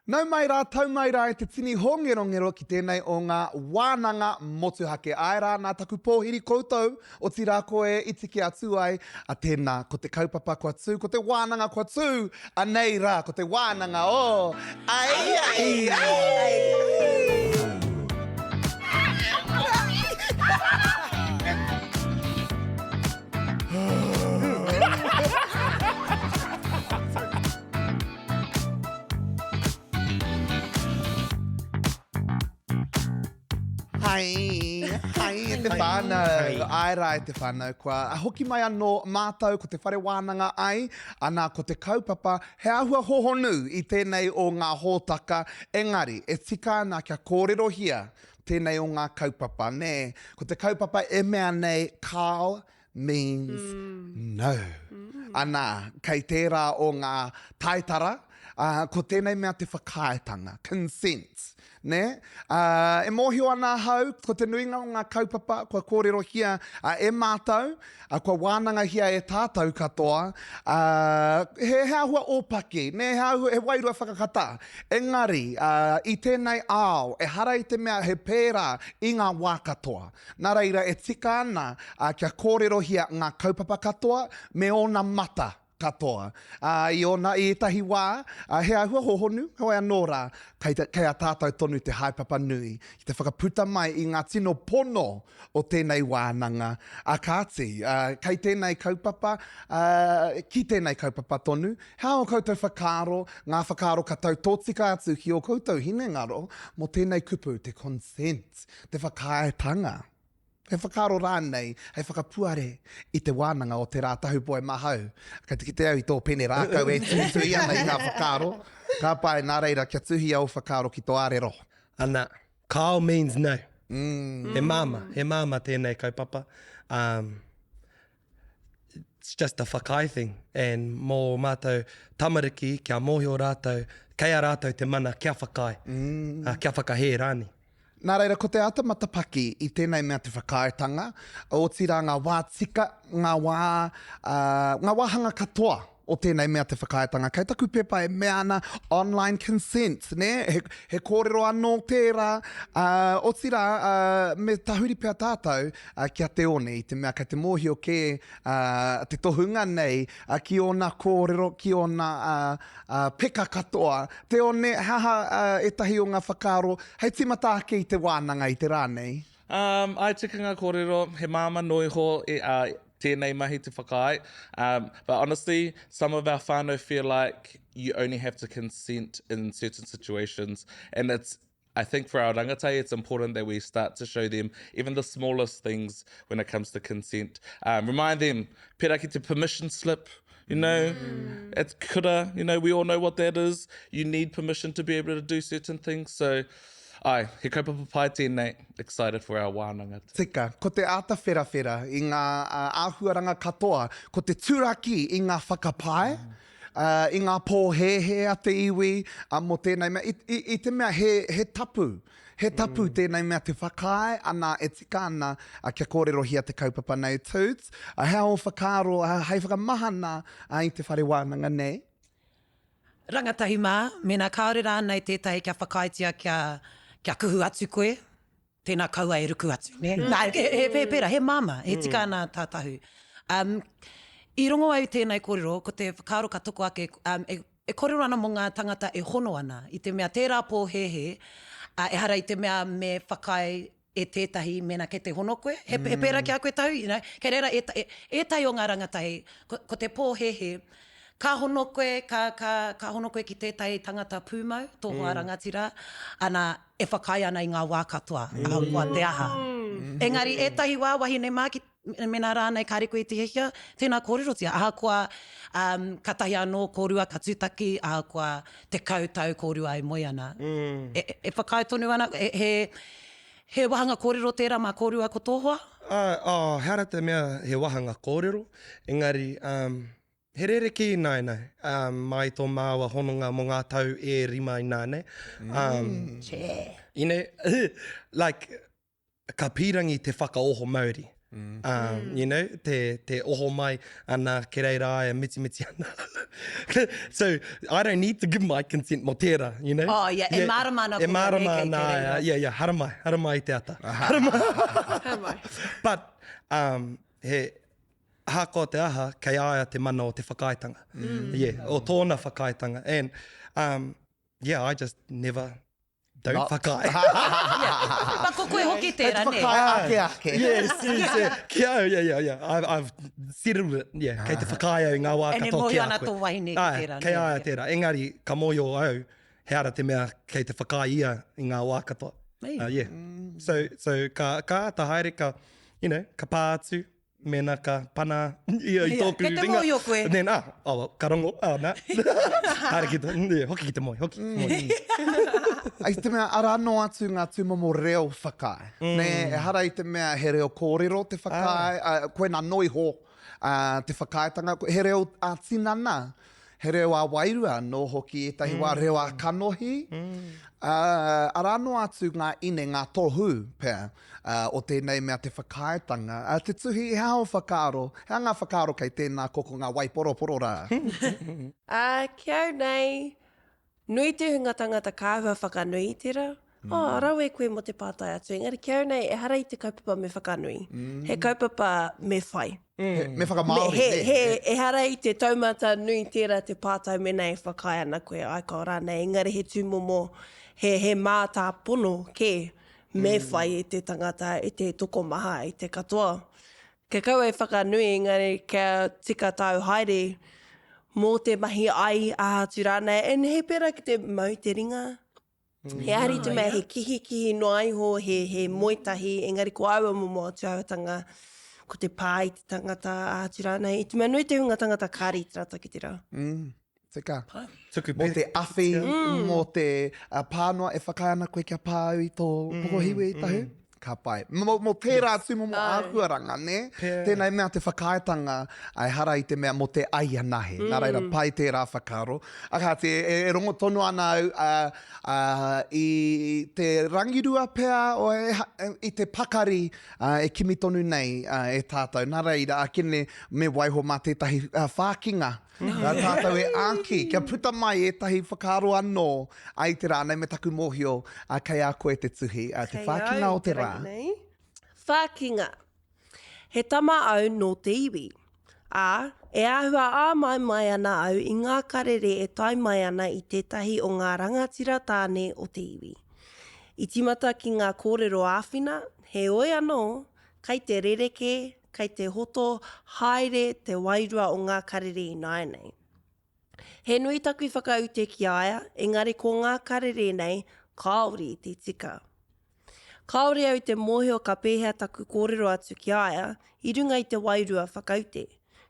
Nau mai rā, tau mai rā e te tini hongerongero ki tēnei o ngā wānanga motuhake. Ai rā, nā taku pōhiri koutou o tira koe itiki atu ai a tēnā, ko te kaupapa kua tū, ko te wānanga kua tū, a nei rā, ko te wānanga o ai. Hai, e te whānau, ai rā e te whānau kua. A hoki mai anō mātou ko te whare wānanga ai, anā ko te kaupapa, he ahua hohonu i tēnei o ngā hōtaka, engari, e tika ana kia kōrero hia tēnei o ngā kaupapa, ne? Ko te kaupapa e mea nei, Carl means no. Anā, kei tērā o ngā taitara, ko tēnei mea te whakaetanga, consent. Ne? E mōhio ana hau, ko te nuinga o ngā kaupapa, kua kōrero hia e mātou, kua wānanga hia e tātou katoa, he ahua ōpaki, ne? He wairua whakakata. Engari, i tēnei ao, e hara i te mea he pērā i ngā wā katoa. Nā reira, e tika ana kia kōrero hia ngā kaupapa katoa, me ona mata katoa. I etahi wā, he ahua hohonu, hoi anō rā, kei a tātou tonu te haipapa nui, i te whakaputa mai i ngā tino pono o tēnei wānanga. Kāti, kei tēnei kaupapa, ki tēnei kaupapa tonu, hea o koutou whakaro, ngā whakaro ka tau tōtika atu ki o koutou hinengaro, mo tēnei kupu, te consent, te whakaetanga. He whakaro rānei, hei whakapuare i te wānanga o te rā tahu poe mahau. Kei te kite au i tō pene rākau e tūtui ana i ngā whakaro. Ka pai nā reira kia tuhi au whakaro ki tō arero. Ana, Carl means no. He māma tēnei kaupapa. It's just a whakai thing. And mō mātou tamariki, kia mōhio rātou, kei a rātou te mana kia whakai, kia whakahe rāni. Nā reira, ko te ata matapaki i tēnei mea te whakaetanga, o tira ngā wā tika, ngā wāhanga katoa o tēnei mea te whakaetanga. Kei taku pepa e mea ana online consent, ne? He kōrero anō tērā, o tira me tahuri pia tātou kia te one i te mea kei te mōhio ke te tohunga nei ki ona kōrero, ki ona peka katoa. Te one, haha etahi o ngā whakaro, hei timata ake i te wānanga i te rānei? Ai tika ngā kōrero, he māma noiho tēnei mahi te whakai. But honestly, some of our whānau feel like you only have to consent in certain situations. And I think for our rangatai, it's important that we start to show them even the smallest things when it comes to consent. Remind them, pērā ki te permission slip, you know, it's kura, you know, we all know what that is. You need permission to be able to do certain things. So, ai, he kaupapa pai tēnei, excited for our wānanga. Tika, ko te ata whera i ngā āhuaranga katoa, ko te tūraki i ngā whakapai, i ngā pōhehe a te iwi, mo tēnei mea, i te mea he tapu. He tapu tēnei mea te whakai, ana e tika ana kia kōrero hia te kaupapa nei tūts. Hea o whakaro, hei whakamahana i te whare wānanga nei. Rangatahi mā, mena kaore rānei tētahi kia whakaitia kia kuhu atu koe, tēnā kaua e ruku atu. Nā, pēra, he māma, he tika ana tātahu. I rongo au tēnei kōrero, ko te whakaro ka toko ake, e kōrero ana mo ngā tangata e hono ana, i te mea tērā pōhehe, e hara i te mea me whakai e tētahi mena ke te hono koe, he pēra ki a koe tau, you know? Kei reira, e tai o ngā rangatahi, ko te pōhehe, ka hono koe, ka hono koe ki tētai tangata pūmau, tōhua rangatira, ana e whakai ana i ngā wā katoa, kua te aha. Engari, etahi wā wahine mā ki mena rānei kāriko i te hehia, tēnā kōrerotia. Aha kua katahi anō kōrua ka tūtaki, aha kua te kautau kōrua e moi ana. E whakai tonu ana, he wahanga kōrero tērā mā kōrua ko tōhua? Hera te mea he wahanga kōrero, engari, he rere ki nānei, mai tō māua hononga mo ngā tau e rima i nānei. Ine, like, ka pīrangi te whakaoho Māori. You know, te oho mai ana ke reira e miti ana. So I don't need to give my consent mo tērā, you know. Oh, yeah, e marama ana E kua marama rei kei te ana, reira. yeah, haramai te ata. But he hako te aha, kei aia te mana o te whakaitanga. Yeah, o tōna whakaitanga. And yeah, I just never don't whakai. Pa ko koe hoki tērā, ne? Whakai ake. Yes. Kia au, yeah. I've settled it, yeah. Kei te whakai au ngā wā E ne katoa mohi ki a ana koe. tō wahine ki tērā, Kei ne? aia tērā. Engari, ka moio au, he ara te mea kei te whakai ia i ngā wā katoa. Ei. Yeah. So ka ata haere ka, you know, ka pā atu, mena ka pana ia i tōku Kei te ringa. mohi o koe. And then, ka rongo, nā. Haere ki tō, hoki ki te moi. Ai te mea ara no atu ngā tūmomo reo whakai. Ne, e hara i te mea he reo kōrero te whakai, koe nā noi ho te whakaitanga, he reo a tinana, he reo a wairua no hoki e tahi wā reo a kanohi. Ara no atu ngā ine, ngā tohu pēr, o tēnei mea te whakaitanga. Te tuhi, he hao whakaaro, he ngā whakaaro kei tēnā koko ngā waiporoporo rā. Kia au nei, nui te hunga tangata kāhua whakanui tira. Rau e koe mo te pātai atu. Engari kia au nei, e hara i te kaupapa me whakanui. He kaupapa me whai. Me whakamaori, ne? E hara i te taumata nui tira te pātai me nei whakai ana koe ai kao rānei. Engari he tūmomo, he mātā pono ke me whai i te tangata, i te toko maha, i te katoa. Ke kau e whakanui, engari kia tika tau haere, mō te mahi ai ātu rānei, e he pera ki te mau te ringa. He ari te mea, he kihi no aiho, he moitahi, engari ko aua momo atu auatanga, ko te pā i te tangata ātu rānei. I te mea nui te hunga tangata kāri i te rata ki tira. Tika. Tuku Mō te awhi, mō te pānoa e whakaana koe kia pāu i tō pokohiwe i tahu. Ka pai. Mō tērā tūmomo ākuaranga, ne? Tēnei mea te whakaetanga ai hara i te mea mō te aia nahe. Nā reira, pai tērā whakaro. Aka te e rongo tonu ana au i te rangirua pēr o i te pakari e kimi tonu nei e tātou. Nā reira, a kene me waiho mā tētahi whākinga. Tātou e āki, kia puta mai e tahi whakaro anō ai te rānei me taku mōhio kei a koe te tuhi, te whākinga o te rā. Whākinga. He tama au no te iwi. E āhua mai ana au i ngā karere e tai mai ana i tētahi o ngā rangatira tāne o te iwi. I timata ki ngā kōrero āwhina, he oi anō, kai te rereke, kai te hoto, haere te wairua o ngā karere i nei. He nui taku i whakaute ki aia, engari ko ngā karere nei, kāori i te tika. Kāore au te mōhio ka pēhea taku kōrero atu ki aia, i runga i te wairua whakaute.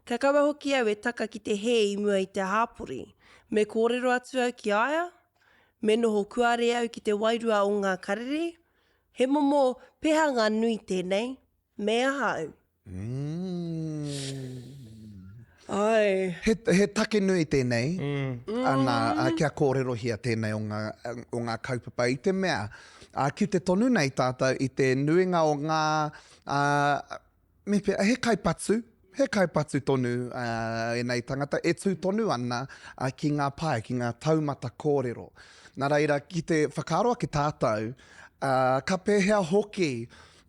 Ka kaua hoki au e taka ki te he i mua i te hāpori. Me kōrero atu au ki aia, me noho kuare au ki te wairua o ngā karere, he momo peha ngā nui tēnei, me aha au. Ai. He take nui tēnei, ana kia kōrero hia tēnei o ngā kaupapa i te mea. Ki te tonu nei tātou i te nuinga o ngā, he kaipatu tonu e nei tangata, e tū tonu ana ki ngā pai, ki ngā taumata kōrero. Nā reira, ki te whakaroa ki tātou, ka pēhea hoki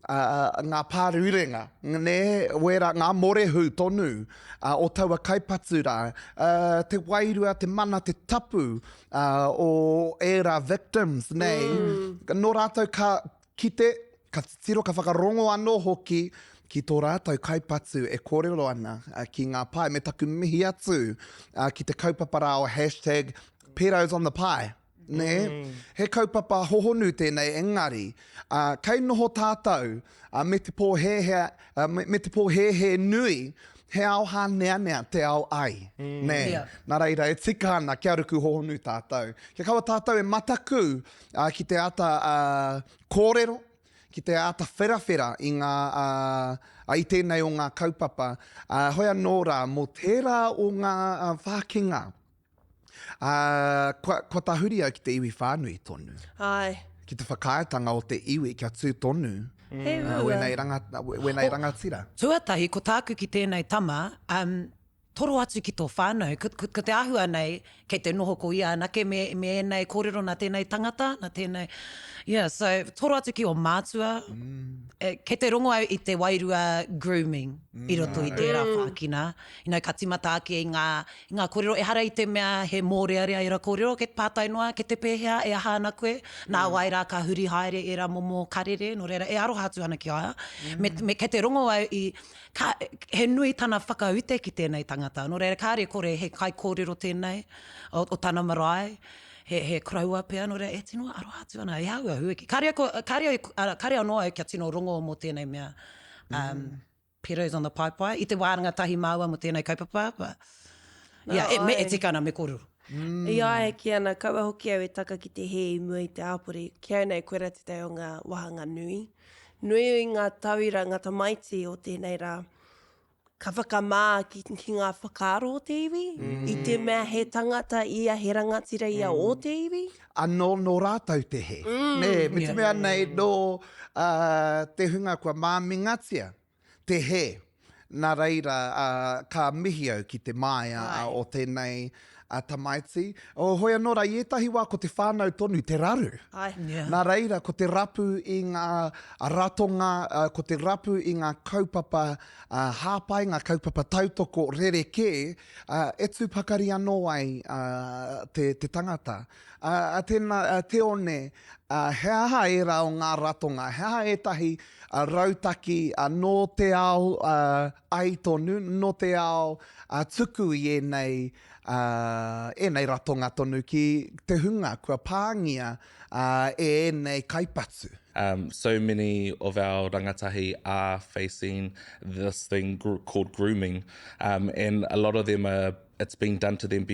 ngā pārurenga, ngā morehu tonu o taua kaipatu rā, te wairua, te mana, te tapu o era victims, nei. Nō rātou ka kite, ka tiro, ka whakarongo anō hoki, ki tō rātou kaipatu e kōrero ana ki ngā pai, me taku mihi atu ki te kaupapara o hashtag Peros on the Pie. Ne? He kaupapa hohonu tēnei engari. Kei noho tātou me te pō he nui, he ao hānea te ao ai. Ne? Nā reira, e tika ana kia ruku hohonu tātou. Kia kaua tātou e mataku ki te ata kōrero, ki te ata wherawhera i ngā i tēnei o ngā kaupapa. Hoi anō rā, mō tērā o ngā whākinga. Kua tahuri au ki te iwi whānui tonu. Ai. Ki te whakaetanga o te iwi kia tū tonu. He ua. Wēnei rangatira. Tuatahi, ko tāku ki tēnei tama, toro atu ki tō whānau. Ko te ahua nei, kei te noho ko ia anake, me enei kōrero na tēnei tangata, na tēnei... Yeah, so toro atu ki o mātua. Kei te rongo au i te wairua grooming, i roto i tērā whākina. Ka timata ake i ngā kōrero. E hara i te mea he mōrearea i rā kōrero, ke pātai noa, ke te pēhea, e aha ana koe. Nā waira ka huri haere e rā momo karere, no reira, e aroha atu ana ki aia. Me kei te rongo au i... he nui tana whakaute ki tēnei tangata. No reira, kāre kore he kai kōrero tēnei, o tana marae. He kraua pēr, no rea, e tino aroha atu ana, e haua hueki. Kārea noa au kia tino rongo mō tēnei mea. Peros on the pai. I te wānanga tahi māua mō tēnei kaupapa. But, yeah, e tika ana me koru. Ia e ki ana, kaua hoki au e taka ki te he i mua i te āpori. Ki au nei koera te tei o ngā wahanga nui. Nui i ngā tauira, ngā tamaiti o tēnei rā. Ka whakamā ki ngā whakaaro o te iwi. I te mea he tangata ia, he rangatira ia o te iwi. Anō no rātau te he. Me te mea nei no te hunga kua māmingatia te he. Nā reira, ka mihi au ki te māia o tēnei tamaiti. O hoi anō ra, i etahi wā ko te whānau tonu, te raru. Nā reira, ko te rapu i ngā ratonga, ko te rapu i ngā kaupapa hāpai, ngā kaupapa tautoko rereke, e tūpakari anō ai te tangata. Te one, he aha e rā o ngā ratonga, he aha etahi rautaki no te ao aitonu, no te ao tuku i enei ratonga tonu ki te hunga, kua pāngia enei kaipatu. So many of our rangatahi are facing this thing called grooming, and a lot of them it's being done to them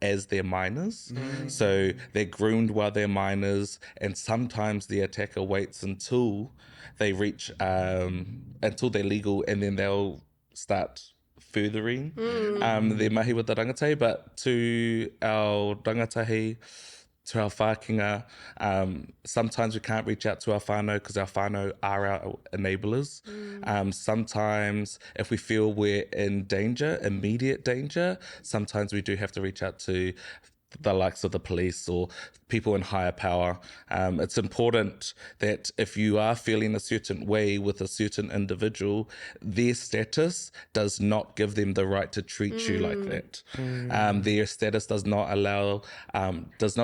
as they're minors. So they're groomed while they're minors, and sometimes the attacker waits until they reach, until they're legal, and then they'll start furthering their mahi with the rangatahi. But to our rangatahi, to our whākinga, sometimes we can't reach out to our whānau because our whānau are our enablers. Sometimes if we feel we're in danger, immediate danger, sometimes we do have to reach out to the likes of the police or people in higher power. It's important that if you are feeling a certain way with a certain individual, their status does not give them the right to treat you like that. Their status does not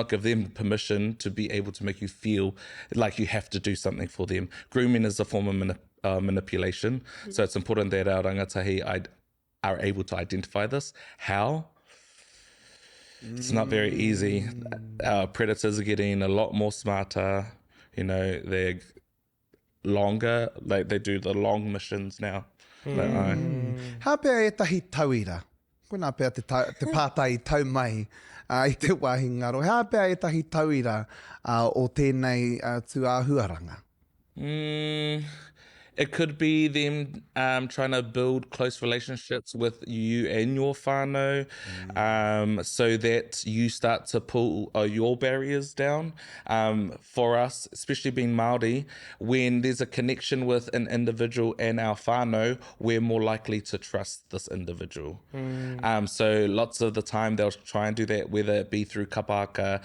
give them permission to be able to make you feel like you have to do something for them. Grooming is a form of manipulation. So it's important that our rangatahi are able to identify this. How? It's not very easy. Our predators are getting a lot more smarter. They're longer. Like they do the long missions now. Hā pēr e tahi tauira? Koina pēr te pātai tau mai i te wāhi ngaro. Hā pēr e tahi tauira o tēnei tuāhuaranga? It could be them trying to build close relationships with you and your whānau, so that you start to pull your barriers down. For us, especially being Māori, when there's a connection with an individual and our whānau, we're more likely to trust this individual. So lots of the time they'll try and do that, whether it be through kapaka,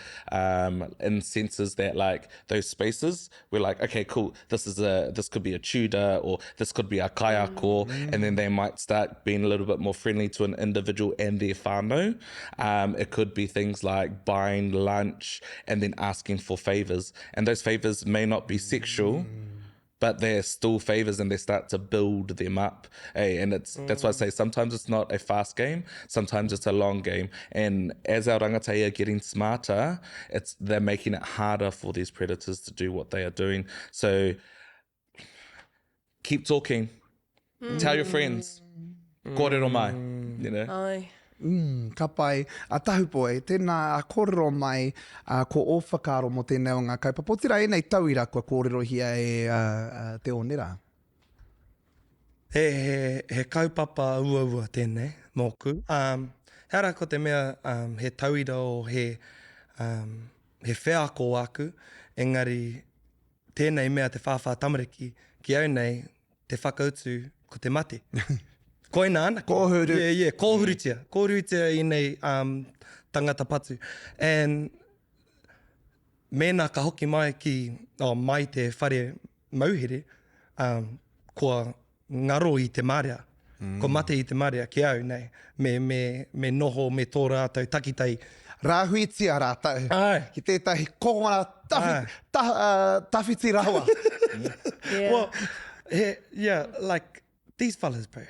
in senses that like those spaces, we're like, okay, cool, this could be a tutor, or this could be a kaiako, and then they might start being a little bit more friendly to an individual and their whānau. It could be things like buying lunch and then asking for favors, and those favors may not be sexual, but they're still favors and they start to build them up. And that's why I say sometimes it's not a fast game, sometimes it's a long game. And as our rangatahi are getting smarter, they're making it harder for these predators to do what they are doing. So keep talking. Tell your friends. Kōrero mai. Ai. Ka pai. Tahupoe, tēnā kōrero mai ko o whakaaro mo tēnei o ngā kaupapa. O tira enei tauira kua kōrero hia te onera? He kaupapa ua tēnei, mōku. Hera ko te mea he tauira o he wheako aku, engari tēnei mea te whawha tamariki, ki au nei, te whakautu ko te mate. Koina ana. Kōhuru. Yeah, kōhurutia. Kōhurutia i nei tangata patu. And mēnā ka hoki mai mai te whare mauhere, kua ngaro i te marea. Ko mate i te marea ki au nei. Me noho, me tō rātou takitai. Rāhuitia rātau. Ai. Ki tētahi kohona tawhiti rawa. Yeah. Well, yeah, like, these fellas, bro.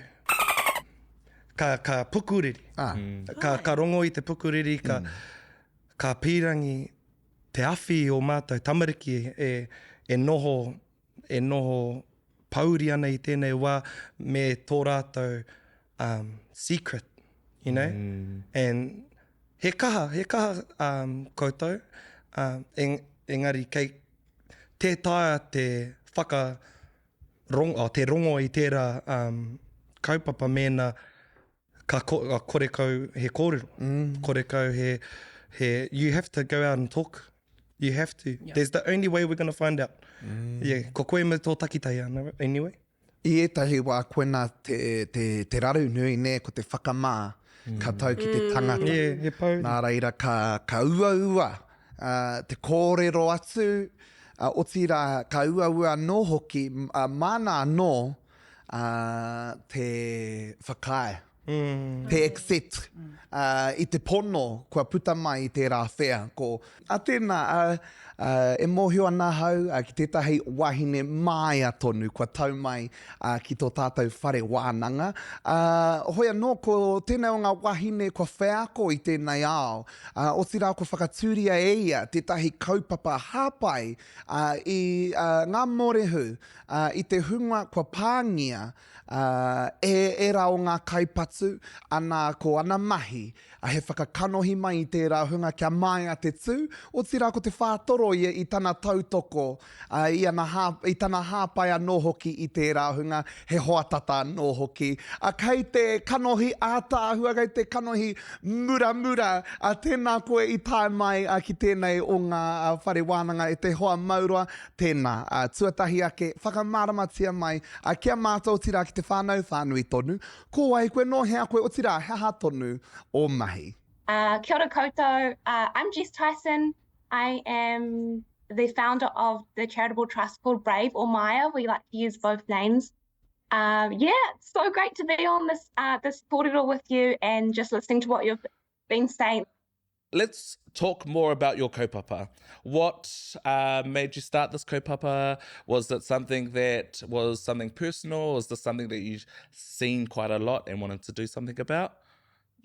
Ka pukuriri. Ka rongo i te pukuriri, ka pīrangi te awhi o mātou tamariki e noho pauri ana i tēnei wā me tō rātou secret, you know? And he kaha koutou, engari kei te taia te te rongo i tērā kaupapa mēnā ka kore kau he kōrero. Kore kau he you have to go out and talk. You have to. Yeah. There's the only way we're going to find out. Yeah, ko koe me tō takitai ana, anyway. I etahi wā koena te raru nui ne ko te whakamā ka tau ki te tangata. Yeah, he pau. Nā reira ka ua, te kōrero atu, o tira ka ua no hoki, mana no te whakae. Te accept i te pono kua puta mai i tērā whea. A tēnā, e mōhio ana hau ki tētahi wahine māia tonu kua tau mai ki tō tātou whare wānanga. Hoi anō, ko tēnei o ngā wahine kua wheako i tēnei ao. O tira ko whakatūria e ia tētahi kaupapa hāpai i ngā morehu i te hunga kua pāngia e rao ngā kaipatu ana ko ana mahi he whakakanohi mai i tērā hunga kia mai a te tū o tira ko te whātoro i tana tautoko i tana hāpai anō hoki i tērā hunga he hoatata anō hoki kei te kanohi ātāhua kei te kanohi mura tēnā koe i tae mai ki tēnei o ngā whare wānanga e te hoa maurua tēnā tuatahi ake whakamāramatia mai kia mātou tira ki te whānau whānui tonu ko ai koe no hea koe o tira hea tonu o mahi. Kia ora koutou. I'm Jess Tyson. I am the founder of the charitable trust called Brave or Maya. We like to use both names. It's so great to be on this kōrero with you and just listening to what you've been saying. Let's talk more about your kaupapa. What made you start this kaupapa? Was it something that was something personal? Was this something that you've seen quite a lot and wanted to do something about?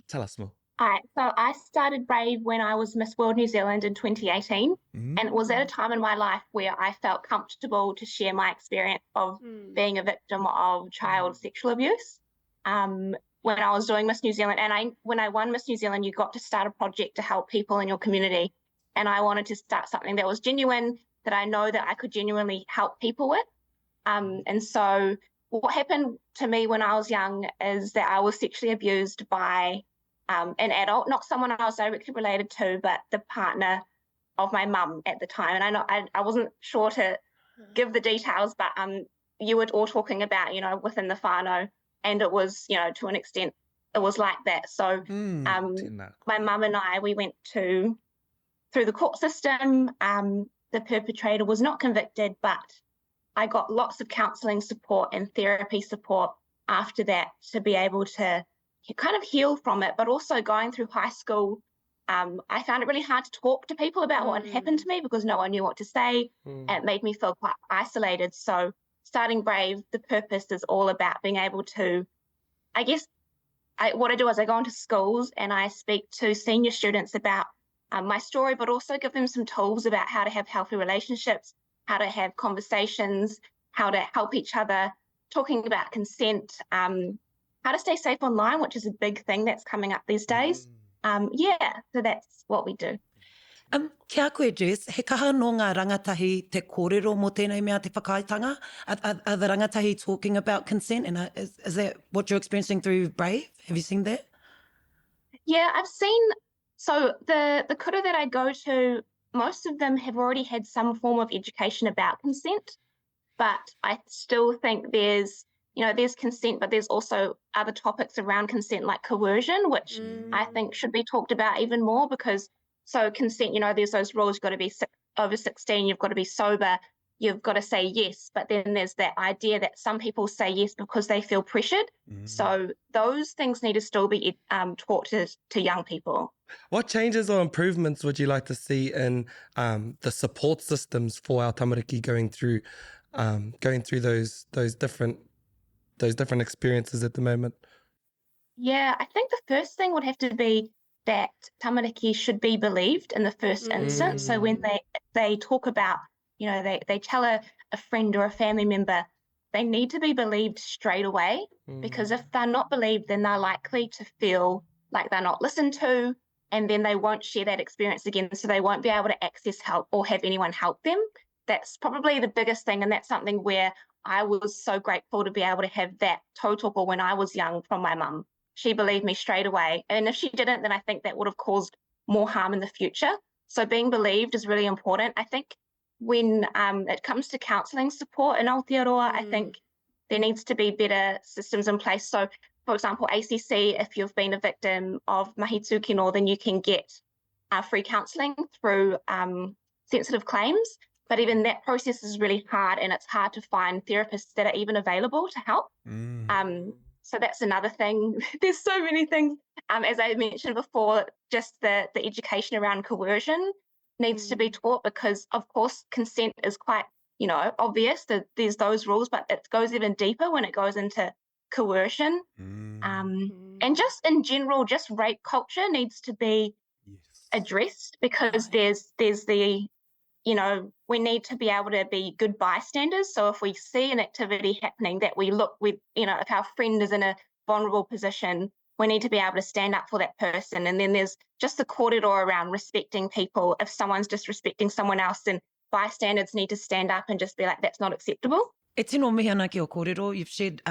Tell us more. All right, so I started Brave when I was Miss World New Zealand in 2018, and it was at a time in my life where I felt comfortable to share my experience of being a victim of child sexual abuse. When I was doing Miss New Zealand, and when I won Miss New Zealand, you got to start a project to help people in your community, and I wanted to start something that was genuine, that I know that I could genuinely help people with. And so what happened to me when I was young is that I was sexually abused by an adult, not someone I was directly related to, but the partner of my mum at the time. And I wasn't sure to give the details, but you were all talking about, within the whānau, and it was, to an extent, it was like that. So my mum and I, we went through the court system. The perpetrator was not convicted, but I got lots of counselling support and therapy support after that to be able to kind of heal from it. But also going through high school, I found it really hard to talk to people about what had happened to me because no one knew what to say. It made me feel quite isolated. So starting Brave, the purpose is all about being able to, what I do is I go into schools and I speak to senior students about my story, but also give them some tools about how to have healthy relationships, how to have conversations, how to help each other, talking about consent, how to stay safe online, which is a big thing that's coming up these days. So that's what we do. Kia koe, Jess, he kaha no ngā rangatahi te kōrero mō tēnei mea te whakaitanga? Are the rangatahi talking about consent? And is that what you're experiencing through Brave? Have you seen that? Yeah, I've seen, so the kura that I go to most of them have already had some form of education about consent, but I still think there's consent, but there's also other topics around consent like coercion, which I think should be talked about even more because so consent, there's those rules, you've got to be over 16, you've got to be sober, you've got to say yes, but then there's that idea that some people say yes because they feel pressured. So those things need to still be taught to young people. What changes or improvements would you like to see in the support systems for our tamariki going through those different experiences at the moment? Yeah, I think the first thing would have to be that tamariki should be believed in the first instance. So when they talk about, they tell a friend or a family member, they need to be believed straight away because if they're not believed, then they're likely to feel like they're not listened to, and then they won't share that experience again. So they won't be able to access help or have anyone help them. That's probably the biggest thing. And that's something where I was so grateful to be able to have that tautoko when I was young from my mum. She believed me straight away. And if she didn't, then I think that would have caused more harm in the future. So being believed is really important. I think when it comes to counselling support in Aotearoa, I think there needs to be better systems in place. So, for example, ACC, if you've been a victim of mahi tūkino, then you can get free counselling through sensitive claims. But even that process is really hard, and it's hard to find therapists that are even available to help. So that's another thing. There's so many things. As I mentioned before, just the education around coercion needs to be taught because, of course, consent is quite, obvious that there's those rules, but it goes even deeper when it goes into coercion. And just in general, just rape culture needs to be addressed because there's the we need to be able to be good bystanders. So if we see an activity happening that if our friend is in a vulnerable position, we need to be able to stand up for that person. And then there's just the kōrero around respecting people. If someone's disrespecting someone else, then bystanders need to stand up and just be like, that's not acceptable. E tino mihi ana ki o kōrero. You've shared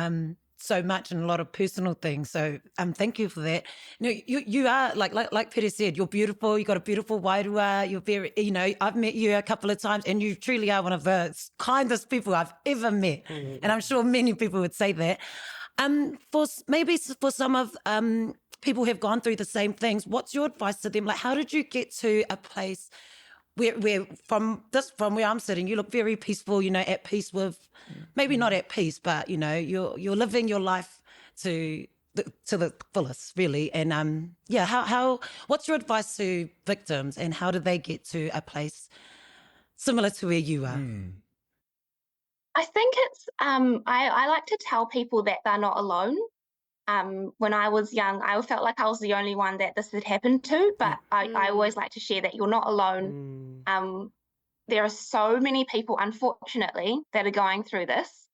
so much and a lot of personal things. So thank you for that. You are, like Pere said, you're beautiful. You got a beautiful wairua. You're very, I've met you a couple of times and you truly are one of the kindest people I've ever met. And I'm sure many people would say that. For some of people who have gone through the same things, what's your advice to them? Like, how did you get to a place where from where I'm sitting, you look very peaceful, at peace with, maybe not at peace, but, you're living your life to the fullest, really. And, what's your advice to victims and how do they get to a place similar to where you are? I think it's, I like to tell people that they're not alone. When I was young, I felt like I was the only one that this had happened to, but I always like to share that you're not alone. There are so many people, unfortunately, that are going through this.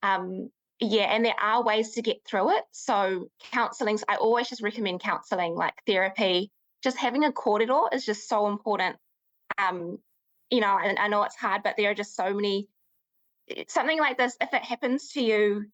And there are ways to get through it. So counselling, I always just recommend counselling, like therapy. Just having a kōrero is just so important. And I know it's hard, but there are just so many. Something like this, if it happens to you,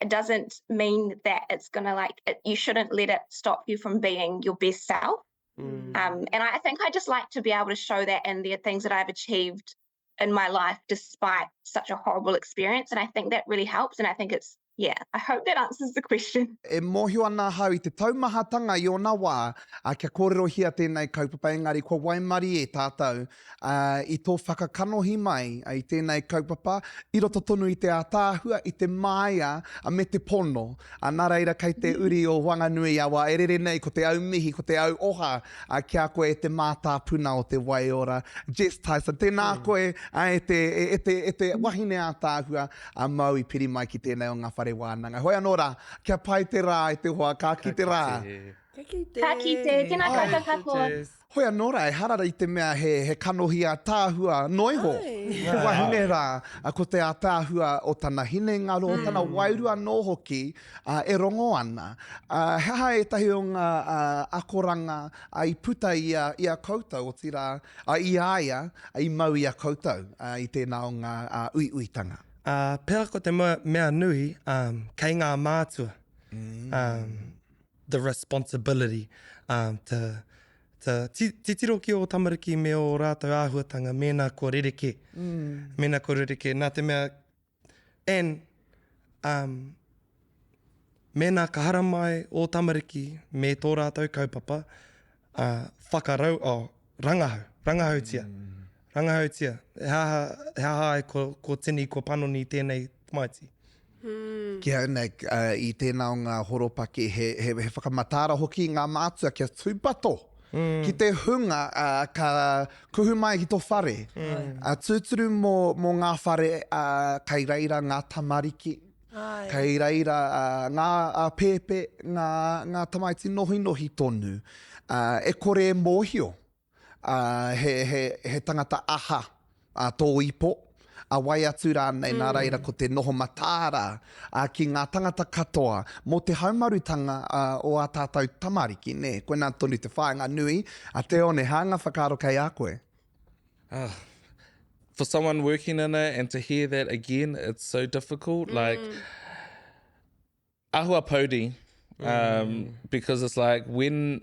it doesn't mean that it's going to you shouldn't let it stop you from being your best self. And I think I just like to be able to show that in the things that I've achieved in my life despite such a horrible experience. And I think that really helps. And I think it's, I hope that answers the question. E mohio ana hau I te taumahatanga I ona wā, kia kōrero hia tēnei kaupapa engari, kua waimari e tātou, I tō whakakanohi mai I tēnei kaupapa, I roto tonu I te ātāhua, I te māia, a me te pono, a nā reira kei te uri o Wanganui awa, e rere nei ko te au mihi, ko te au oha, kia koe e te mātā puna o te waiora. Jess Tyson, tēnā koe, e te wahine ātāhua, a mau I piri mai ki tēnei o ngā whare wānanga. Hoi anō rā, kia pai te rā e te hoa, kā ki te rā. Ka kite. Tēnā koutou katoa. Hoi anō rā, e harara I te mea he kanohi a tāhua noiho. Te wahine rā, ko te a tāhua o tana hine ngaro, o tana wairua nō hoki, e rongo ana. Heha e tahi o ngā akoranga I puta ia koutou o tira, I aia, I mau ia koutou, I tēnā o ngā uiuitanga. Pēra ko te mea nui, kei ngā mātua, the responsibility to Titiro ki o tamariki me o rātou āhuatanga, mēnā ko rereke. Mēnā ko rereke. Nā te mea, and mēnā ka hara mai o tamariki me tō rātou kaupapa, rangahautia. Rangahautia. He aha e ko tini, ko panoni tēnei maiti. Kia nei, i tēnā o ngā horopaki, he whakamatara hoki ngā mātua kia tūpato. Ki te hunga ka kuhu mai ki tō whare. Tūturu mō ngā whare kai reira ngā tamariki. Kai reira ngā pēpe, ngā tamaiti nohi tonu. E kore mōhio. He tangata aha tō ipo. A wai atu rānei nā reira ko te noho matāra ki ngā tangata katoa mō te haumarutanga o a tātou tamariki, ne? Koe nā tonu te whāinga nui, a te one hanga whakaro kei a koe. For someone working in it and to hear that again, it's so difficult. Like, ahua pauri, because it's like, when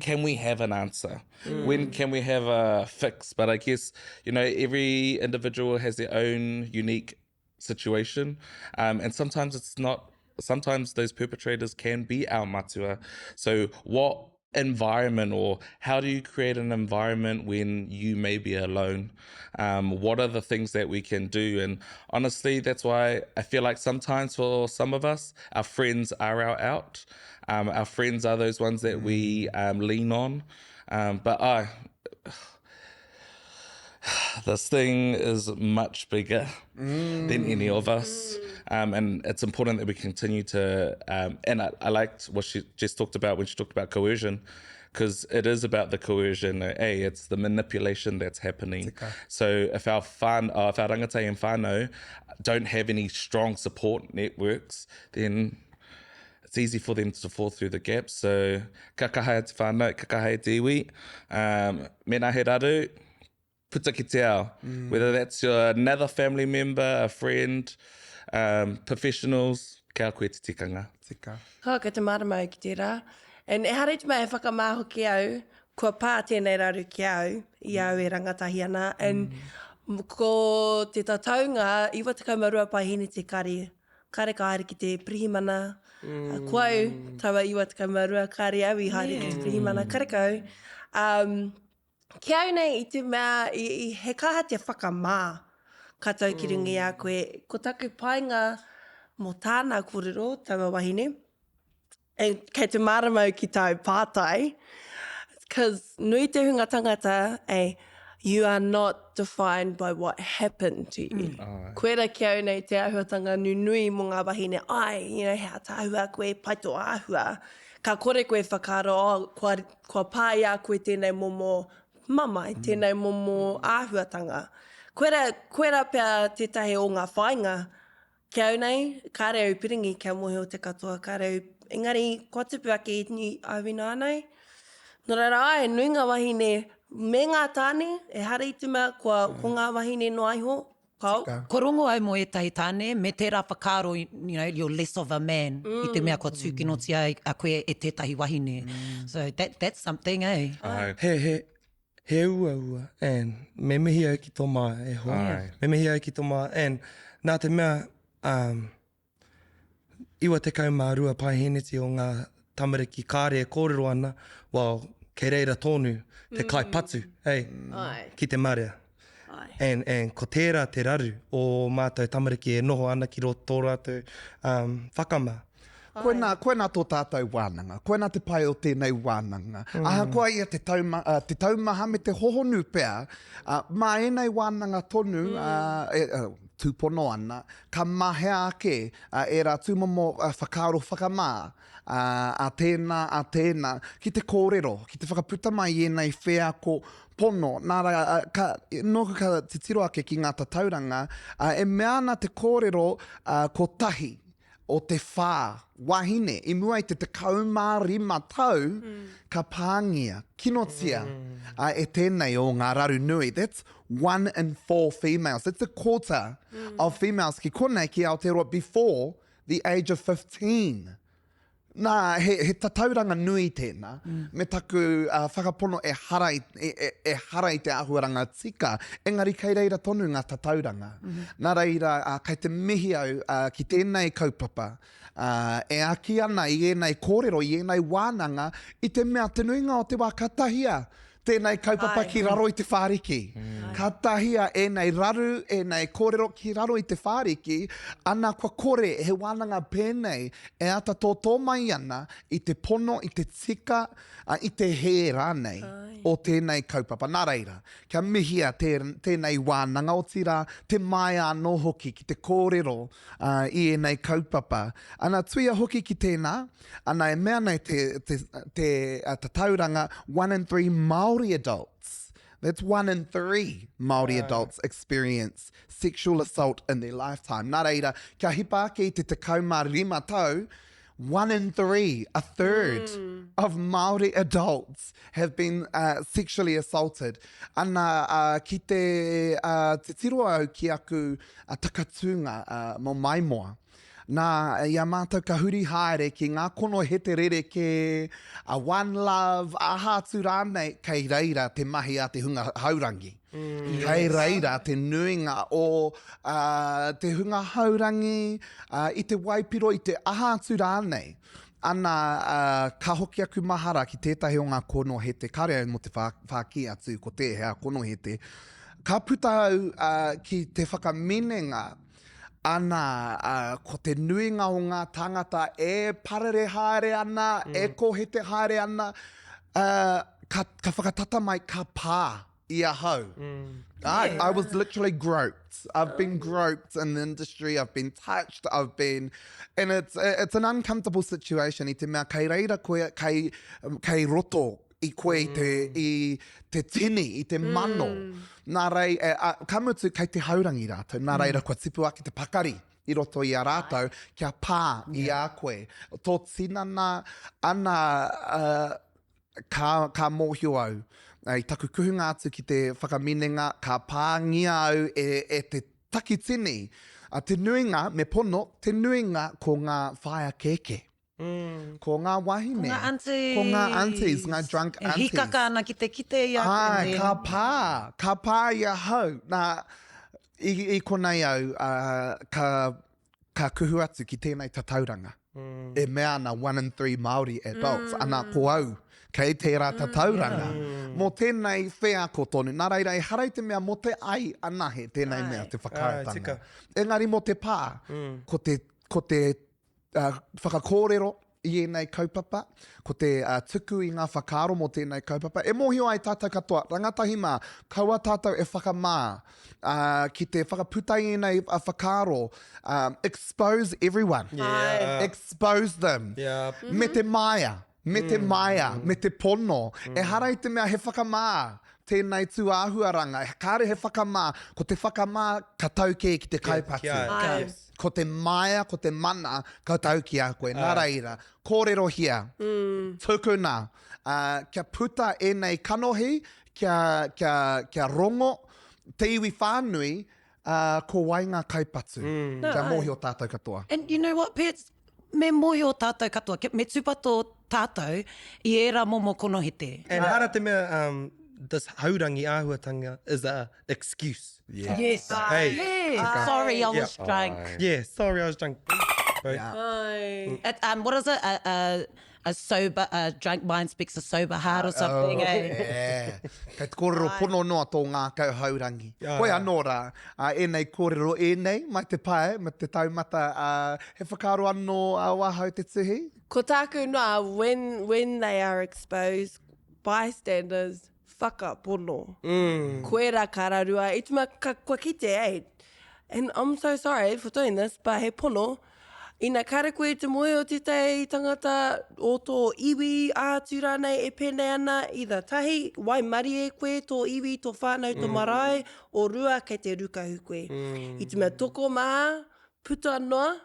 can we have an answer? When can we have a fix? But I guess, you know, every individual has their own unique situation. And sometimes it's not, sometimes those perpetrators can be our matua. So what environment, or how do you create an environment when you may be alone? What are the things that we can do? And honestly, that's why I feel like sometimes for some of us, our friends are our out. Our friends are those ones that we lean on. But this thing is much bigger than any of us. And it's important that we continue to, and I liked what she just talked about when she talked about coercion, because it is about the coercion. It's the manipulation that's happening. So if our rangatahi and whānau don't have any strong support networks, then it's easy for them to fall through the gaps. So kakahai te whānau, kakahai te iwi, mena he raru, puta ki te ao. Whether that's another family member, a friend, professionals, kia koe te tikanga. Ka te marama ki te rā. And e haere te mai e whakamāho ki au, kua pā tēnei raru ki au, i au e rangatahi ana. And ko te tataunga, iwa te kaumarua pahine te kare. Kare ka haere ki te prihimana. Kua au, tawa iwa te kaumarua, kare au I haere ki te prihimana. Kare ka au. Ki au nei I te mea, I he kaha te whakamā katau ki rungi a koe. Ko taku painga mō tāna kōrero, tawa wahine. E kei te maramau ki tau pātai. Because nui te hunga tangata, you are not defined by what happened to you. Koera ki au nei te āhuatanga nui mō ngā wahine, hea tāhua koe, paito āhua. Ka kore koe whakaro, kua pāi a koe tēnei momo mamai, tēnei momo āhuatanga. Koera pia tētahi o ngā whainga, ki au nei, kāre au piringi kia mohe o te katoa, kāre au, engari, kua tupu ake ni awina anei. Nō reira nui ngā wahine, me ngā tāne, e hara I te mea, ko ngā wahine no aiho, kau. Ko rongo ai mo etahi tāne, me tērā whakaro, you're less of a man. I te mea kua tūkinotia a koe e tētahi wahine. So that's something, He ua, and me mihi au ki tō mā, e ho. Me mihi au ki tō mā, and nā te mea, iwa te kaumārua paiheneti o ngā tamariki kāre e kōrero ana, kei reira tōnu, te kaipatu, ki te marea. And ko tērā te raru o mātou tamariki e noho ana ki roto tō rātou whakama. Koe nā tō tātou wānanga, koe nā te pai o tēnei wānanga. Aha koa ia te taumaha me te hohonu pēr, mā enei wānanga tonu, tūpono ana, ka mahea ake e rā tūmomo whakaaro whakamā, a tēnā, ki te kōrero, ki te whakaputa mai enei whea ko pono, nāra, nōka ka te tiro ake ki ngā tatauranga, e mea na te kōrero ko tahi, o te whā, wahine, I mua I te kaumārima tau, ka pāngia, kinotia, e tēnei o ngā raru nui. That's 1 in 4 females. That's a quarter of females ki konei ki Aotearoa before the age of 15. Nā, he tatauranga nui tēnā, me taku whakapono e hara i te ahuaranga tika, engari kei reira tonu ngā tatauranga. Nā reira, kei te mihi au ki tēnei kaupapa, e aki ana i enei kōrero, i enei wānanga, i te mea te nuinga o te wā katahia. Tēnei kaupapa ki raro i te whāriki. Ka tahia enei raru, enei kōrero ki raro i te whāriki, ana kua kore he wānanga pēnei e ata tō mai ana i te pono, i te tika, i te he rānei o tēnei kaupapa. Nā reira, kia mihia tēnei wānanga o tira te mai anō hoki ki te kōrero i enei kaupapa. Ana tuia hoki ki tēnā, ana e mea nei te tauranga 1 in 3 Māori adults. That's 1 in 3 Māori adults experience sexual assault in their lifetime. Nā reira, kia hipa ake i te 15 tau, 1 in 3, a third of Māori adults have been sexually assaulted. Ana ki te tiro au ki aku takatunga mo Maimoa. Nā ia mātou ka huri haere ki ngā kono hete rere ke One Love, ahātu rānei, kei reira te mahi a te hunga haurangi. Kei reira te nuinga o te hunga haurangi, i te waipiro, i te ahātu rānei. Ana ka hoki aku mahara ki tētahi o ngā kono hete, kare au mo te whāki atu ko te hea kono hete. Ka puta au ki te whakaminenga, ana ko te nuinga o ngā tangata e parere haere ana, e kohete haere ana, ka whakatata mai ka pā i a hau. I was literally groped. I've been groped in the industry. I've been touched. And it's an uncomfortable situation. I te mea kei reira koe, kei roto i koe i te tini, i te mano. Nā rei, ka mutu kei te haurangi rātou. Nā reira kua tipu aki te pakari i roto i a rātou, kia pā i a koe. Tō tinana, ana ka mōhio au. I taku kuhunga atu ki te whakaminenga, ka pāngia au e te takitini. Te nuinga, me pono, te nuinga ko ngā whaia keke. Ko ngā wahine. Ko ngā aunties. Ko ngā aunties, ngā drunk E aunties. hikaka ana ki te kite i aku. Ka pā i a hau. Nā, i konei au, ka kuhu atu ki tēnei tatauranga. E mea ana 1 in 3 Māori adults, ana ko au. Kei tērā tatauranga. Mō tēnei whea ko tonu. Nā reira, e harai te mea mo te ai anahe tēnei mea te whakaatanga. Engari mo te pā, ko te whakakōrero i enei kaupapa, ko te tuku i ngā whakaaro mo tēnei kaupapa. E mōhio ai tātou katoa, rangatahi mā, kaua tātou e whakamā, ki te whakaputai i enei whakaaro, expose everyone. Expose them. Me te maia. Me te maia, me te pono. E harai te mea he whakamā, tēnei tū āhuaranga. Kāre he whakamā, ko te whakamā ka tauke ki te kaipatu. Ko te maia, ko te mana, ka tauki a koe. Nā reira, kōrero hia, tukuna, kia puta enei kanohi, kia rongo, te iwi whānui, ko wainga kaipatu. Kia mōhio tātou katoa. And you know what, Pets? Me mohi o tātou katoa, me tupato tātou i era momo kono hete. And hara te mea, this haurangi āhuatanga is a excuse. Yes. Hey. Yes. Sorry, I was drunk. Yeah, sorry, I was drunk. What is it? A sober, drunk mind speaks a sober heart or something. Kei te kōrero pono noa tō ngā kau haurangi. Koe anō rā, enei kōrero enei, mai te pae, mai te taumata, he whakaro anō wahau te tuhi? Ko tāku noa, when they are exposed, bystanders, whakapono. Koe rā kararua, i tuma kua kite, eh? And I'm so sorry for doing this, but he pono, ina kare koe te moe o tētai tangata o tō iwi ātu rānei e pēnei ana i the tahi, wai mari e koe tō iwi, tō whānau, tō marae, o rua kei te rukahu koe. I te mea toko maha, puta noa,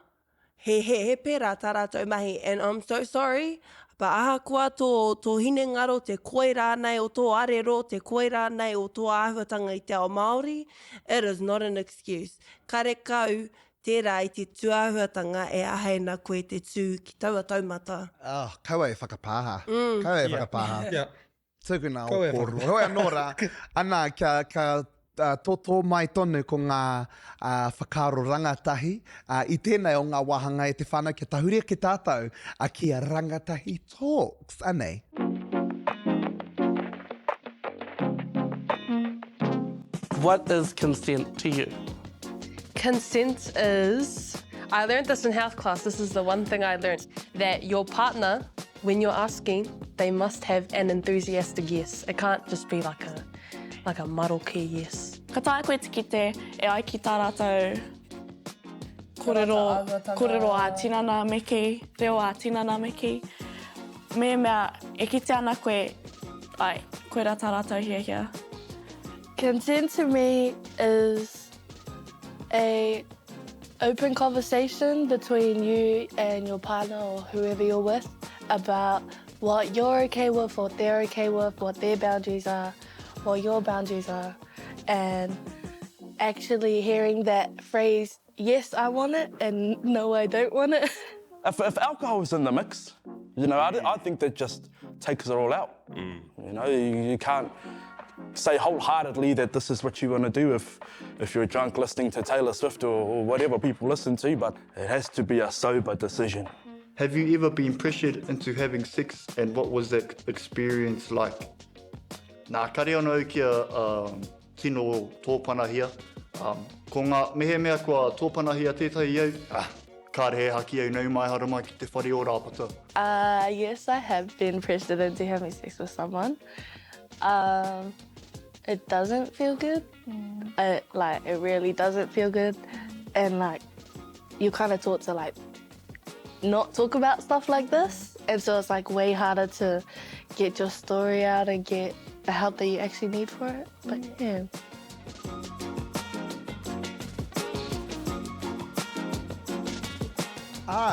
he pērā tā rātou mahi, and I'm so sorry, but aha kua tō hine ngaro, te koe rānei o tō arero, te koe rānei o tō āhuatanga i te ao Māori, it is not an excuse. Kare kau, tērā i te tuahuatanga e ahaina koe te tū ki taua taumata. Kaua e whakapāha. Kaua e whakapāha. Yeah. Tūkuna Kaua o e kōru. Hoi anō rā, ana kia tōtō mai tonu ko ngā whakaro rangatahi. I tēnei o ngā wahanga e te whānau kia tahuria ki tātou a kia rangatahi talks, anei? What is consent to you? Consent is, I learned this in health class, this is the one thing I learned, that your partner, when you're asking, they must have an enthusiastic yes. It can't just be like a maroke yes. Ka tae koe te kite e ai ki tā rātou kōrero a tinana me ki, reo a tinana me ki. Mea e kite ana koe, ai, koe rā tā rātou hia. Consent to me is a open conversation between you and your partner or whoever you're with about what you're okay with, what they're okay with, what their boundaries are, what your boundaries are, and actually hearing that phrase, yes, I want it, and no, I don't want it. If alcohol is in the mix, you know, I think that just takes it all out. You know, you can't say wholeheartedly that this is what you want to do if you're drunk listening to Taylor Swift or whatever people listen to, but it has to be a sober decision. Have you ever been pressured into having sex, and what was that experience like? Nā kare anō kia tino tōpanahia. Ko ngā mehemea kua tōpanahia tētahi au, ka rehe haki au nau mai hara mai ki te whare o rāpata. Yes, I have been pressured into having sex with someone. It doesn't feel good. It really doesn't feel good. And you're kind of taught to not talk about stuff like this. And so it's way harder to get your story out and get the help that you actually need for it. But yeah.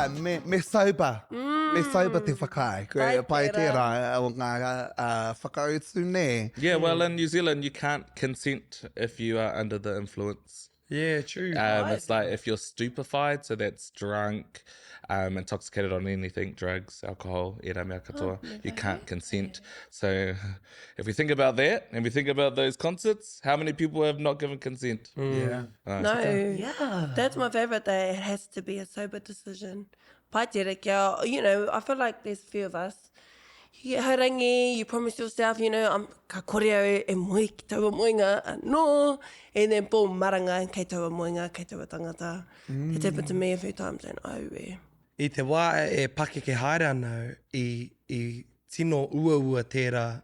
Me sober. Me sober te whakai. Koe pai tērā o ngā whakautu ne. Yeah, well, in New Zealand, you can't consent if you are under the influence. Yeah, true. It's if you're stupefied, so that's drunk, intoxicated on anything, drugs, alcohol, era mea katoa, you can't consent. So if we think about that, and we think about those concerts, how many people have not given consent? Yeah. No, Yeah. that's my favourite, that it has to be a sober decision. Pai tere kia, I feel like there's a few of us. You get harangi, you promise yourself, ka kore au e moi ki taua moinga, no, and then boom, maranga, kei taua moinga, kei taua tangata. It's happened to me a few times, and oh, I te wā e pake ke haere anau i tino ua tērā,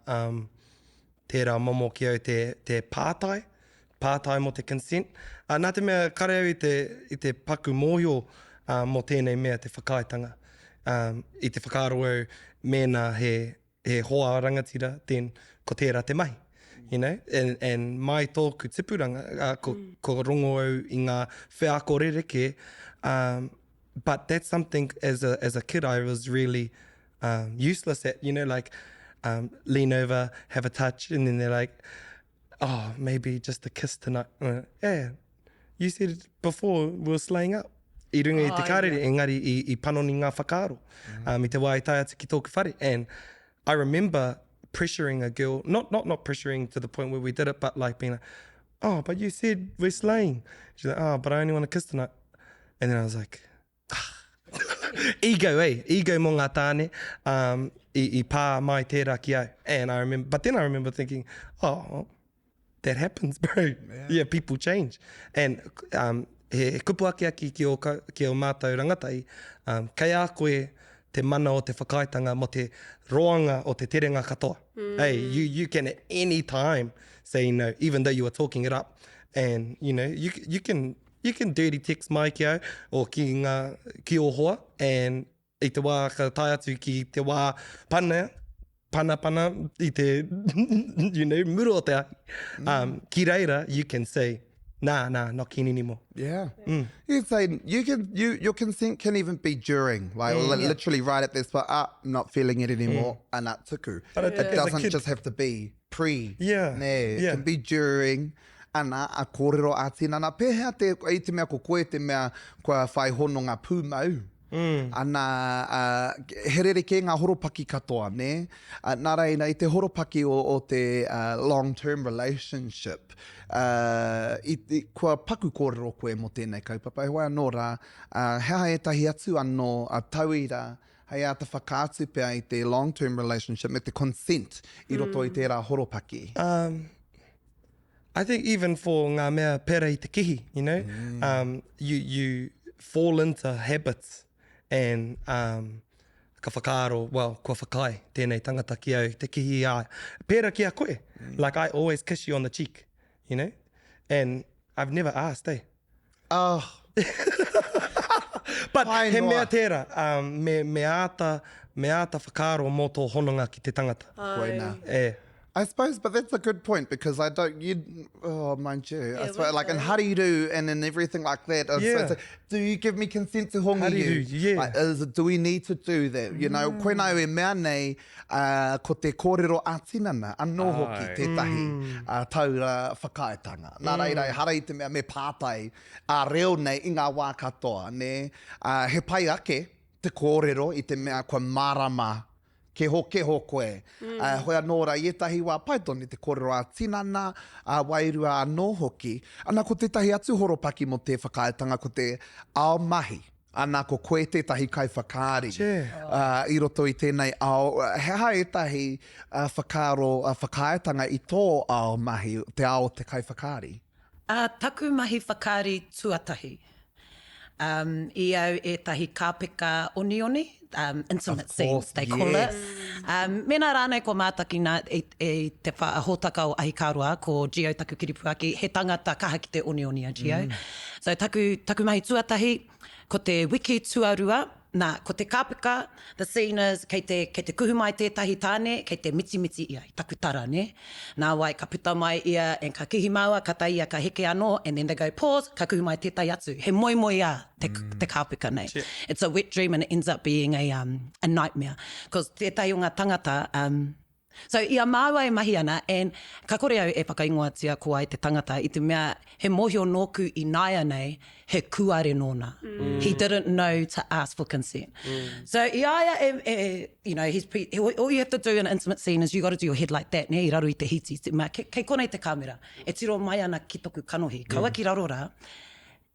tērā momo ki au te pātai mo te consent. Nā te mea kare au i te paku mōhio mo tēnei mea te whakaitanga. I te whakaaro au mēnā he hoa rangatira, then ko tērā te mahi. You know, and mai tōku tipuranga, ko rongo au i ngā wheako rereke, but that's something as a kid I was really useless at, lean over, have a touch, and then they're like, oh, maybe just a kiss tonight. Yeah, you said it before we were slaying up. I runga i te karere, engari I panoni ngā whakaaro. I te wā I tai atu ki tōku whare. And I remember pressuring a girl, not pressuring to the point where we did it, but being like, oh, but you said we're slaying. She's like, oh, but I only want to kiss tonight. And then I was like, ego mō ngā tāne, I pā mai tērā ki au. And I remember, but then I remember thinking, oh, that happens, bro. Yeah, people change. And he kupu aki ki o mātou rangatai, kei a koe te mana o te whakaitanga mo te roanga o te terenga katoa. Hey, you can at any time say no, even though you were talking it up. And, you can dirty text mai ki au, o ki o hoa, and I te wā ka tai atu ki te wā pana I te, muro o te ahi. Ki reira, you can say, nah, not keen anymore. Yeah. You say your consent can even be during, literally right at this, but I'm not feeling it anymore, and that tuku. But it doesn't just have to be pre. Yeah. It can be during. ana a kōrero a tinana. Pēhea i te mea ko koe te mea kua whai hono ngā pūmau. Ana he rereke ngā horopaki katoa, ne? Nā reina, i te horopaki o te long-term relationship, kua paku kōrero koe mo tēnei kaupapa. E hoa anō rā, hea e tahi atu anō a tauira, hei a te whakaatu pia i te long-term relationship me te consent I roto I tērā horopaki. I think even for ngā mea pera I te kihi, you know, you fall into habits and ka whakaaro, well, kua whakai tēnei tangata ki au, te kihi ai. Pera ki a koe. Like I always kiss you on the cheek, you know, and I've never asked, eh? Oh. But he mea tērā, me āta whakaaro mō tō hononga ki te tangata. Koina. I suppose, but that's a good point because I don't, mind you. I suppose, like in hariru and in everything like that. So, do you give me consent to hongi you? Yeah. Like, do we need to do that? You know, koe nau e mea nei, ko te kōrero a tinana, anō hoki tētahi taura whakaetanga. Nā reira, hara I te mea me pātai a reo nei I ngā wā katoa, ne? He pai ake te kōrero I te mea kua marama ke ho koe. Hoi anō rā, I etahi wā paitoni te kōrero a tinana, a wairua anō hoki. Ana ko tētahi atu horopaki mo te whakaetanga ko te ao mahi. Ana ko koe tētahi kai whakaari. I roto I tēnei ao. Hea etahi whakaaro whakaetanga I tō ao mahi, te ao te kai whakaari? Taku mahi whakaari tuatahi. I au etahi kāpeka onioni. Intimate scenes, they call it. Mena rānei ko mātaki nā e te hōtaka o Ahikarua, ko Gio taku kiripuaki, he tangata kaha ki te onioni a Gio. So taku mahi tuatahi, ko te wiki tuarua, ko te kāpeka, the scene is kei te kuhu mai tētahi tāne, kei te miti ia, I taku tara, ne? Nā wai, ka puta mai ia, and ka kihi maua, ka tai ia, ka heke anō, and then they go, pause, ka kuhu mai tētai atu. He moimoi a te kāpeka nei. It's a wet dream and it ends up being a nightmare. Because tētai o ngā tangata, so ia māua e mahi ana, and ka kore au e whakaingoatia ko ai te tangata, I te mea he mohio nōku I naia nei, he kuare nōna. He didn't know to ask for consent. So iaia, you know, all you have to do in an intimate scene is you got to do your head like that, ne, I raro I te hiti. Te mea, kei konei te kamera, e tiro mai ana ki toku kanohi, kaua ki raro rā.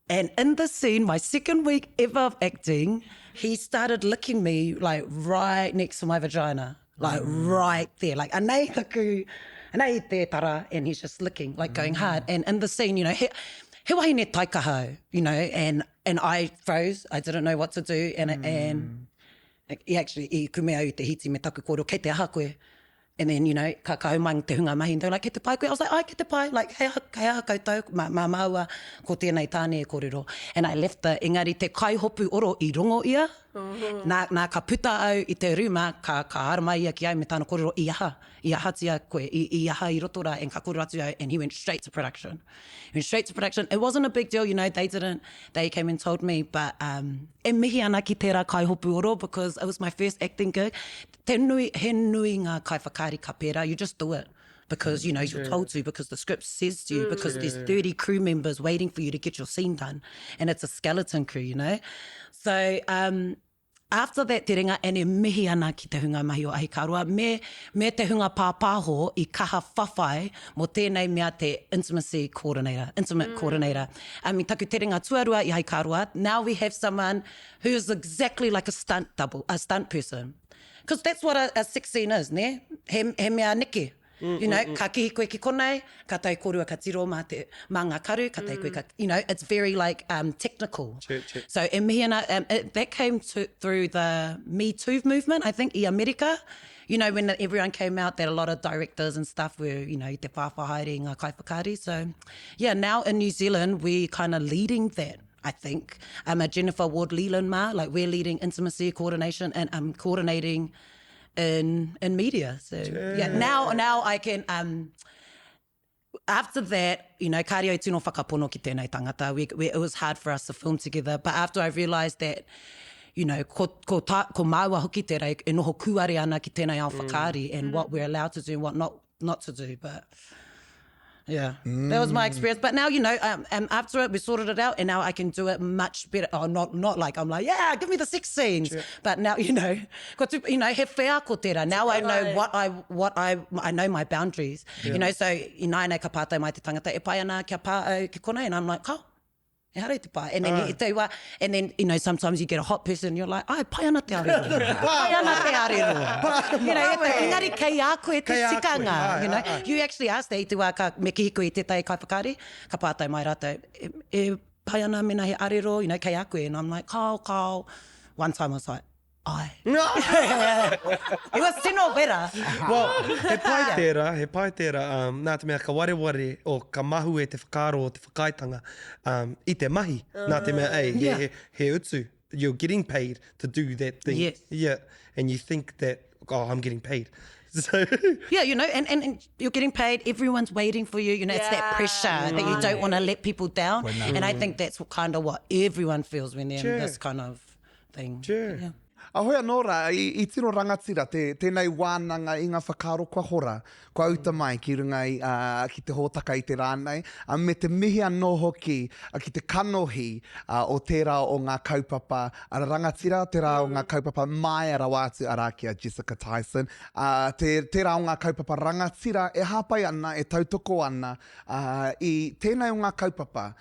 And in the scene, my second week ever of acting, he started licking me like right next to my vagina. Like right there, like anei te tara, and he's just licking, like going hard. And in the scene, you know, he wahine taikahau, you know, and I froze. I didn't know what to do, and he actually I kumea u te hiti me taku kōrero kei te aha koe. And then, you know, ka kaumang te hunga mahi, and they're like, kei te pai koe. I was like, ai, kei te pai, like, hei aha koutou, ma maua ko tēnei tāne e kōrero. And I left the, engari te kaihopu oro I rongo ia. Nā ka puta au I te ruma, ka arama ia ki au me tāna kōrero I aha tia koe, I aha I roto rā, and ka kōrero atu au, and he went straight to production. It wasn't a big deal, you know, they came and told me, but e mihi ana ki tērā kaihopu oro, because it was my first acting gig. He nui ngā kai whakaari ka pērā, you just do it. Because, you know, you're told to, because the script says to you, because there's 30 crew members waiting for you to get your scene done. And it's a skeleton crew, you know. So, after that, te ringa, and e mihi ana ki te hunga mahi o Ahikarua, me te hunga pāpāho I kaha whawhai mo tēnei mea te intimate coordinator. I mean, taku te ringa tuarua I Ahikarua, now we have someone who is exactly like a stunt person. Because that's what a sex scene is, ne? He mea neke. You know, ka kihi koe ki konei, ka tai korua ka tiro mā ngā karu, ka tai koe ka, you know, it's very like technical. So that came through the Me Too movement, I think, I America. You know, when everyone came out, that a lot of directors and stuff were, you know, te whawhaere ngā kai whakaari. So, yeah, now in New Zealand, we're kind of leading that. I think. A Jennifer Ward-Leland like we're leading intimacy coordination and coordinating in media. So yeah, now I can after that, you know, kāre au tino whakapono ki tēnei tangata. It was hard for us to film together, but after I realised that, you know, ko māua hoki te rei, e noho kuare ana ki tēnei ao whakaari and what we're allowed to do and what not to do, but Yeah, that was my experience. But now, you know, after it, we sorted it out, and now I can do it much better. Oh, not like I'm like, yeah, give me the sex scenes. Sure. But now, you know, he whea ko tērā. Now I know what I know my boundaries. You know, so I nāi ka pātai mai te tangata, e pai ana kia pā ki konei, and I'm like, oh. And then, you know, sometimes you get a hot person and you're like, ai, pai ana te arero. Pai ana te arero. You know, engari kei a koe te tikanga. You know, you actually asked e te wā ka me kihiko I te tai kaipakari, ka pātai mai rātou, e pai ana mena he arero, you know, kei a koe. And I'm like, kao. One time I was like, ai. It was tino vera. Well, he pai tērā, nā te mea ka wareware o ka mahu e te whakaro o te whakaitanga I te mahi. Nā te mea, he utu. You're getting paid to do that thing. Yes. Yeah. And you think that, oh, I'm getting paid. So yeah, you know, and you're getting paid, everyone's waiting for you, you know, it's that pressure that you don't want to let people down. And I think that's kind of what everyone feels when they're in this kind of thing. Sure. Yeah. Ahoia nōra, I tino rangatira, tēnei wānanga I ngā whakaro kua hora, kua uta mai ki runga ki te hōtaka I te rānei, me te mihi anō hoki ki te kanohi o tērā o ngā kaupapa ara rangatira, tērā o ngā kaupapa mai ara wātu ara kia Jessica Tyson, tērā o ngā kaupapa rangatira e hāpai ana, e tautoko ana I tēnei o ngā kaupapa,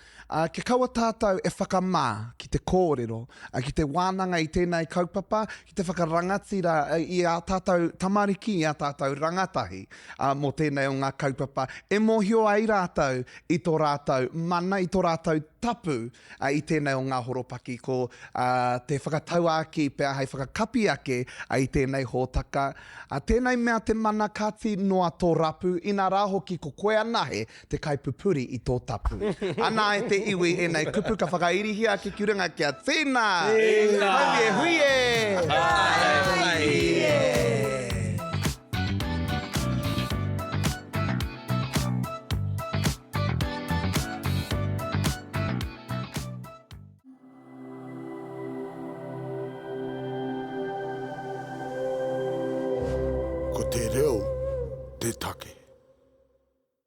ke kaua tātou e whakamā ki te kōrero, ki te wānanga I tēnei kaupapa, ki te whakarangatira I a tātou tamariki I a tātou rangatahi mō tēnei o ngā kaupapa. E mōhio ai rātou I tō rātou mana, I tō rātou tapu I tēnei o ngā horopaki ko te whakatau aki pēr hei whakakapi ake I tēnei hōtaka. Tēnei mea te mana kati noa tō rapu, ina rā hoki ko koe anahe te kaipupuri I tō tapu. Ana e te iwi e nei kupu ka whakairihi ake ki runga kia tēnā. Tēnā. Huie. Ko te reo, te take.